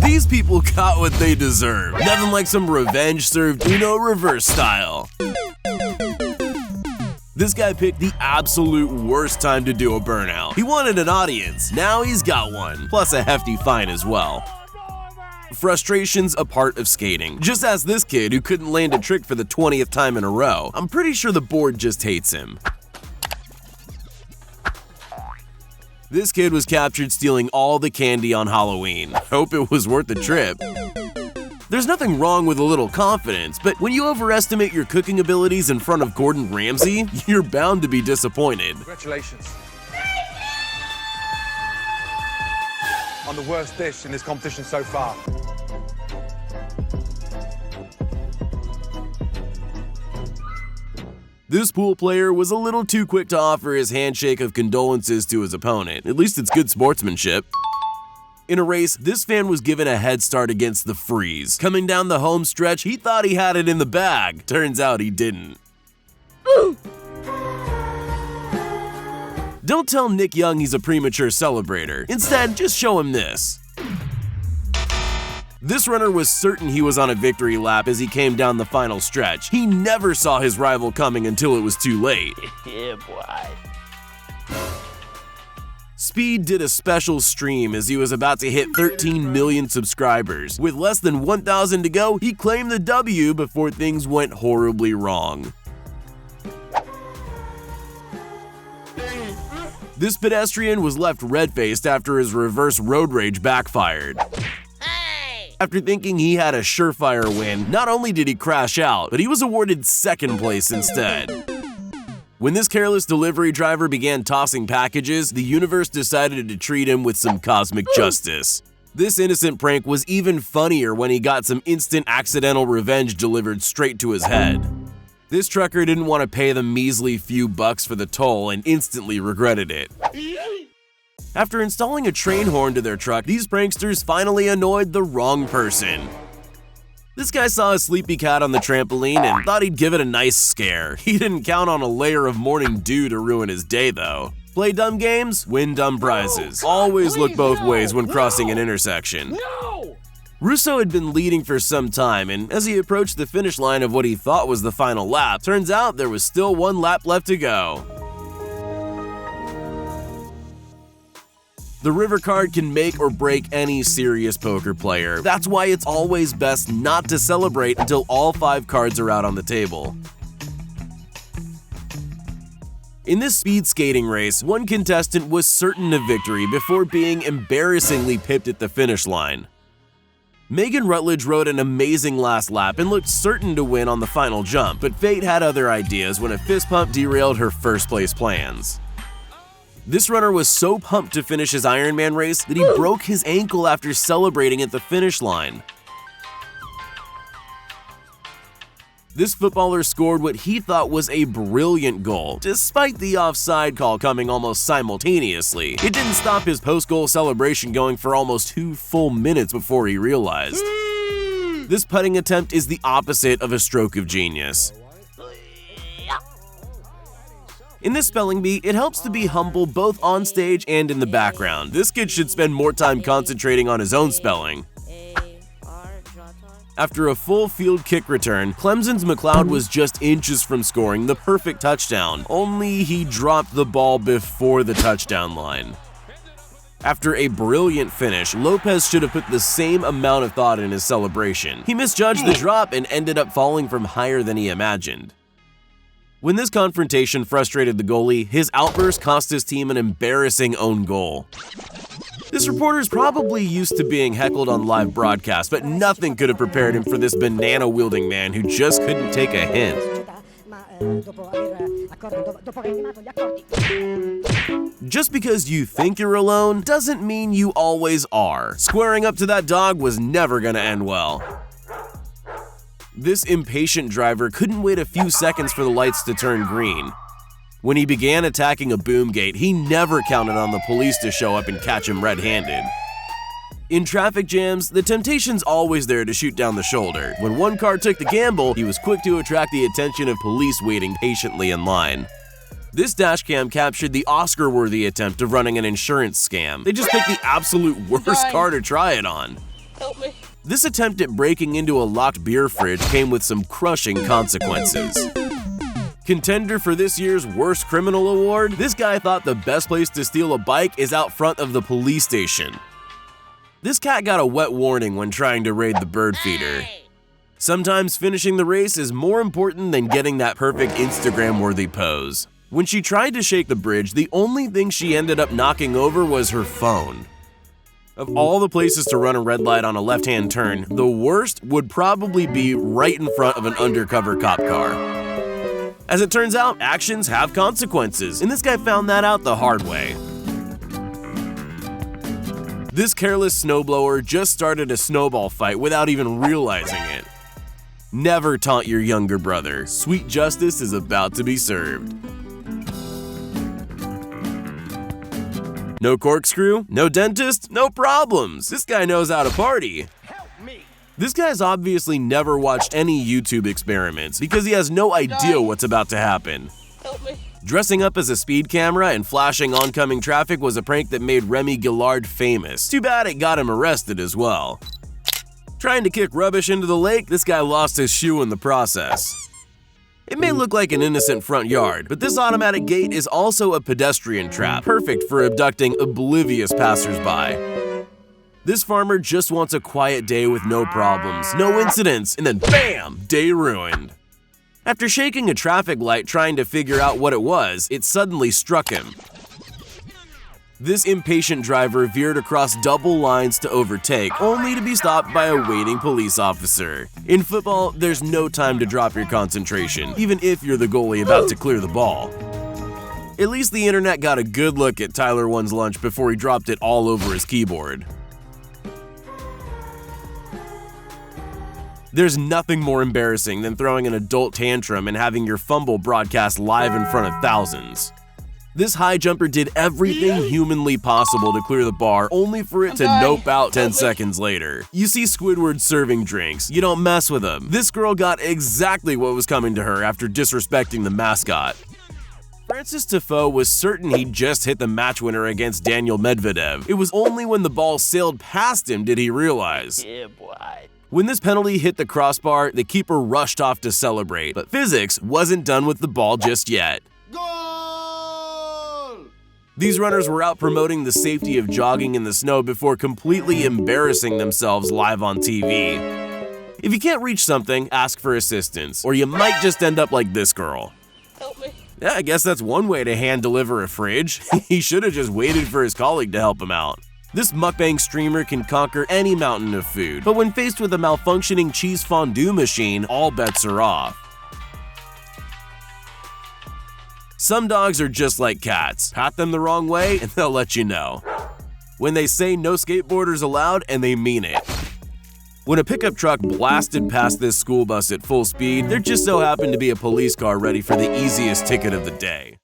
These people got what they deserve. Nothing like some revenge served Uno reverse style. This guy picked the absolute worst time to do a burnout. He wanted an audience, now he's got one, plus a hefty fine as well. Frustration's a part of skating. Just ask this kid who couldn't land a trick for the 20th time in a row. I'm pretty sure the board just hates him. This kid was captured stealing all the candy on Halloween. Hope it was worth the trip. There's nothing wrong with a little confidence, but when you overestimate your cooking abilities in front of Gordon Ramsay, you're bound to be disappointed. Congratulations. On the worst dish in this competition so far. This pool player was a little too quick to offer his handshake of condolences to his opponent. At least it's good sportsmanship. In a race, this fan was given a head start against the freeze. Coming down the home stretch, he thought he had it in the bag. Turns out he didn't. Don't tell Nick Young he's a premature celebrator. Instead, just show him this. This runner was certain he was on a victory lap as he came down the final stretch. He never saw his rival coming until it was too late. Yeah, boy. Speed did a special stream as he was about to hit 13 million subscribers. With less than 1,000 to go, he claimed the W before things went horribly wrong. This pedestrian was left red-faced after his reverse road rage backfired. After thinking he had a surefire win, not only did he crash out, but he was awarded second place instead. When this careless delivery driver began tossing packages, the universe decided to treat him with some cosmic justice. This innocent prank was even funnier when he got some instant accidental revenge delivered straight to his head. This trucker didn't want to pay the measly few bucks for the toll and instantly regretted it. After installing a train horn to their truck, these pranksters finally annoyed the wrong person. This guy saw a sleepy cat on the trampoline and thought he'd give it a nice scare. He didn't count on a layer of morning dew to ruin his day, though. Play dumb games, win dumb prizes. Always look both ways when crossing an intersection. Russo had been leading for some time, and as he approached the finish line of what he thought was the final lap, turns out there was still one lap left to go. The river card can make or break any serious poker player. That's why it's always best not to celebrate until all 5 cards are out on the table. In this speed skating race, one contestant was certain of victory before being embarrassingly pipped at the finish line. Megan Rutledge rode an amazing last lap and looked certain to win on the final jump, but fate had other ideas when a fist pump derailed her first place plans. This runner was so pumped to finish his Ironman race that he broke his ankle after celebrating at the finish line. This footballer scored what he thought was a brilliant goal, despite the offside call coming almost simultaneously. It didn't stop his post-goal celebration going for almost 2 full minutes before he realized. This putting attempt is the opposite of a stroke of genius. In this spelling bee, it helps to be humble both on stage and in the background. This kid should spend more time concentrating on his own spelling. After a full field kick return, Clemson's McLeod was just inches from scoring the perfect touchdown, only he dropped the ball before the touchdown line. After a brilliant finish, Lopez should have put the same amount of thought in his celebration. He misjudged the drop and ended up falling from higher than he imagined. When this confrontation frustrated the goalie, his outburst cost his team an embarrassing own goal. This reporter's probably used to being heckled on live broadcast, but nothing could have prepared him for this banana-wielding man who just couldn't take a hint. Just because you think you're alone doesn't mean you always are. Squaring up to that dog was never gonna end well. This impatient driver couldn't wait a few seconds for the lights to turn green. When he began attacking a boom gate, he never counted on the police to show up and catch him red-handed. In traffic jams, the temptation's always there to shoot down the shoulder. When one car took the gamble, he was quick to attract the attention of police waiting patiently in line. This dashcam captured the Oscar-worthy attempt of running an insurance scam. They just picked the absolute worst car to try it on. Help me. This attempt at breaking into a locked beer fridge came with some crushing consequences. Contender for this year's Worst Criminal Award, this guy thought the best place to steal a bike is out front of the police station. This cat got a wet warning when trying to raid the bird feeder. Sometimes finishing the race is more important than getting that perfect Instagram-worthy pose. When she tried to shake the bridge, the only thing she ended up knocking over was her phone. Of all the places to run a red light on a left-hand turn, the worst would probably be right in front of an undercover cop car. As it turns out, actions have consequences, and this guy found that out the hard way. This careless snowblower just started a snowball fight without even realizing it. Never taunt your younger brother. Sweet justice is about to be served. No corkscrew? No dentist? No problems. This guy knows how to party. Help me. This guy's obviously never watched any YouTube experiments because he has no idea what's about to happen. Help me. Dressing up as a speed camera and flashing oncoming traffic was a prank that made Remy Gillard famous. Too bad it got him arrested as well. Trying to kick rubbish into the lake, this guy lost his shoe in the process. It may look like an innocent front yard, but this automatic gate is also a pedestrian trap, perfect for abducting oblivious passersby. This farmer just wants a quiet day with no problems, no incidents, and then BAM! Day ruined. After shaking a traffic light trying to figure out what it was, it suddenly struck him. This impatient driver veered across double lines to overtake, only to be stopped by a waiting police officer. In football, there's no time to drop your concentration, even if you're the goalie about to clear the ball. At least the internet got a good look at Tyler One's lunch before he dropped it all over his keyboard. There's nothing more embarrassing than throwing an adult tantrum and having your fumble broadcast live in front of thousands. This high jumper did everything humanly possible to clear the bar, only for it to nope out 10 seconds later. You see Squidward serving drinks, you don't mess with him. This girl got exactly what was coming to her after disrespecting the mascot. Francis Tiafoe was certain he'd just hit the match winner against Daniel Medvedev. It was only when the ball sailed past him did he realize. Yeah, boy. When this penalty hit the crossbar, the keeper rushed off to celebrate, but physics wasn't done with the ball just yet. These runners were out promoting the safety of jogging in the snow before completely embarrassing themselves live on TV. If you can't reach something, ask for assistance, or you might just end up like this girl. Help me. Yeah, I guess that's one way to hand deliver a fridge. He should have just waited for his colleague to help him out. This mukbang streamer can conquer any mountain of food, but when faced with a malfunctioning cheese fondue machine, all bets are off. Some dogs are just like cats. Pat them the wrong way and they'll let you know. When they say no skateboarders allowed, and they mean it. When a pickup truck blasted past this school bus at full speed, there just so happened to be a police car ready for the easiest ticket of the day.